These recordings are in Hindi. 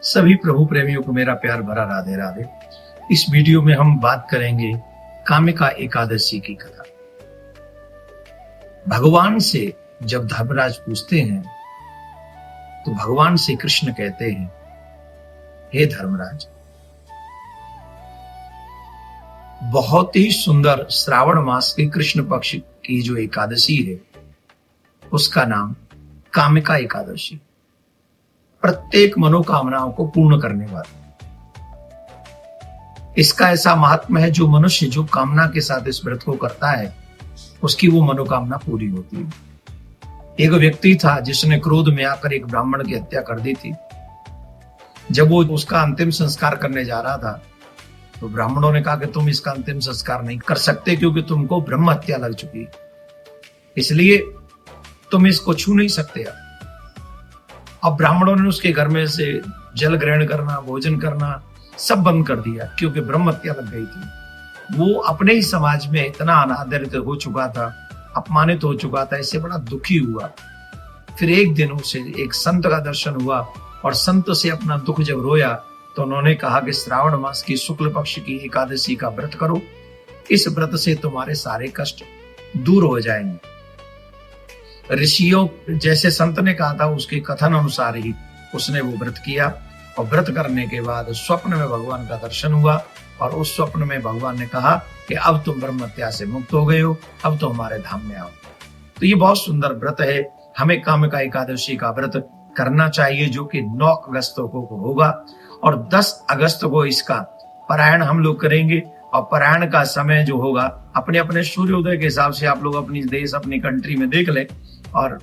सभी प्रभु प्रेमियों को मेरा प्यार भरा राधे राधे। इस वीडियो में हम बात करेंगे कामिका एकादशी की कथा। भगवान से जब धर्मराज पूछते हैं तो भगवान से कृष्ण कहते हैं, हे धर्मराज, बहुत ही सुंदर श्रावण मास के कृष्ण पक्ष की जो एकादशी है उसका नाम कामिका एकादशी, प्रत्येक मनोकामनाओं को पूर्ण करने वाली। इसका ऐसा महात्म्य है, जो मनुष्य जो कामना के साथ इस व्रत को करता है उसकी वो मनोकामना पूरी होती है। एक व्यक्ति था जिसने क्रोध में आकर एक ब्राह्मण की हत्या कर दी थी। जब वो उसका अंतिम संस्कार करने जा रहा था तो ब्राह्मणों ने कहा कि तुम इसका अंतिम संस्कार नहीं कर सकते क्योंकि तुमको ब्रह्म हत्या लग चुकी है, इसलिए तुम इसको छू नहीं सकते। अब ब्राह्मणों ने उसके घर में से जल ग्रहण करना, भोजन करना सब बंद कर दिया क्योंकि ब्रह्म हत्या लग गई थी। वो अपने ही समाज में इतना अनादरित हो चुका था, अपमानित हो चुका था, इससे बड़ा दुखी हुआ। फिर एक दिन उसे एक संत का दर्शन हुआ और संत से अपना दुख जब रोया तो उन्होंने कहा कि श्रावण मास की शुक्ल पक्ष की एकादशी का व्रत करो, इस व्रत से तुम्हारे सारे कष्ट दूर हो जाएंगे। ऋषियों जैसे संत ने कहा था उसके कथन अनुसार ही उसने वो व्रत किया और व्रत करने के बाद स्वप्न में भगवान का दर्शन हुआ और उस स्वप्न में भगवान ने कहा कि अब तुम ब्रह्म हत्या से मुक्त हो गए हो, अब तो हमारे धाम में आओ। तो ये बहुत सुंदर व्रत है, हमें कामिका एकादशी का व्रत करना चाहिए जो कि 9 अगस्त को होगा और 10 अगस्त को इसका पारायण हम लोग करेंगे। और पारायण का समय जो होगा अपने अपने सूर्योदय के हिसाब से आप लोग अपनी देश अपनी कंट्री में देख ले। और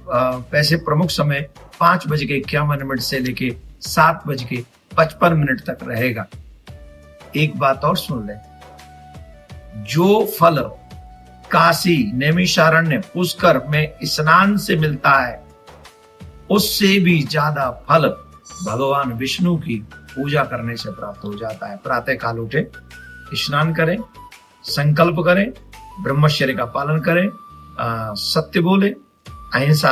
वैसे प्रमुख समय 5:51 से लेके 7:55 तक रहेगा। एक बात और सुन ले, जो फल काशी, नैमिषारण्य, पुष्कर में स्नान से मिलता है उससे भी ज्यादा फल भगवान विष्णु की पूजा करने से प्राप्त हो जाता है। प्रातः काल उठे, स्नान करें, संकल्प करें, ब्रह्मचर्य का पालन करें, सत्य बोले, अहिंसा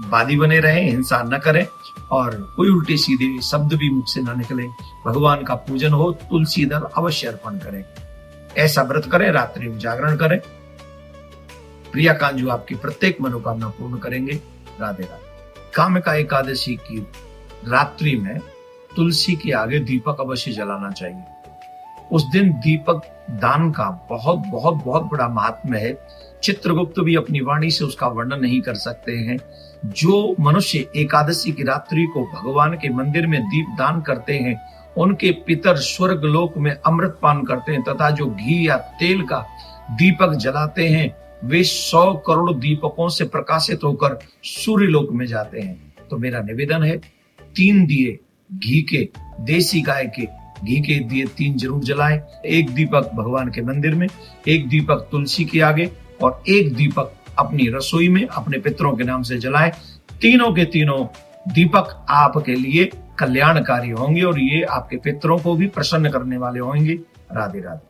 वादी बने रहे, हिंसा न करें और कोई उल्टी सीधी शब्द भी मुख से न निकले। भगवान का पूजन हो, तुलसी दल अवश्य अर्पण करें। ऐसा व्रत करें, रात्रि में जागरण करें। प्रिया कांजू आपकी प्रत्येक मनोकामना पूर्ण करेंगे। राधे राधे। कामिका एकादशी की रात्रि में तुलसी के आगे दीपक अवश्य जलाना चाहिए। उस दिन दीपक दान का बहुत बहुत बहुत बड़ा महात्म्य है। चित्रगुप्त भी अपनी वाणी से उसका वर्णन नहीं कर सकते हैं। जो मनुष्य एकादशी की रात्रि को भगवान के मंदिर में दीप दान करते हैं उनके पितर स्वर्ग लोक में अमृत पान करते हैं तथा जो घी या तेल का दीपक जलाते हैं वे 100 करोड़ दीपकों से प्रकाशित होकर सूर्य लोक में जाते हैं। तो मेरा निवेदन है, 3 दिए घी के, देसी गाय के घी के दिए 3 जरूर जलाएं। एक दीपक भगवान के मंदिर में, एक दीपक तुलसी के आगे और एक दीपक अपनी रसोई में अपने पितरों के नाम से जलाएं। तीनों के तीनों दीपक आपके लिए कल्याणकारी होंगे और ये आपके पितरों को भी प्रसन्न करने वाले होंगे। राधे राधे।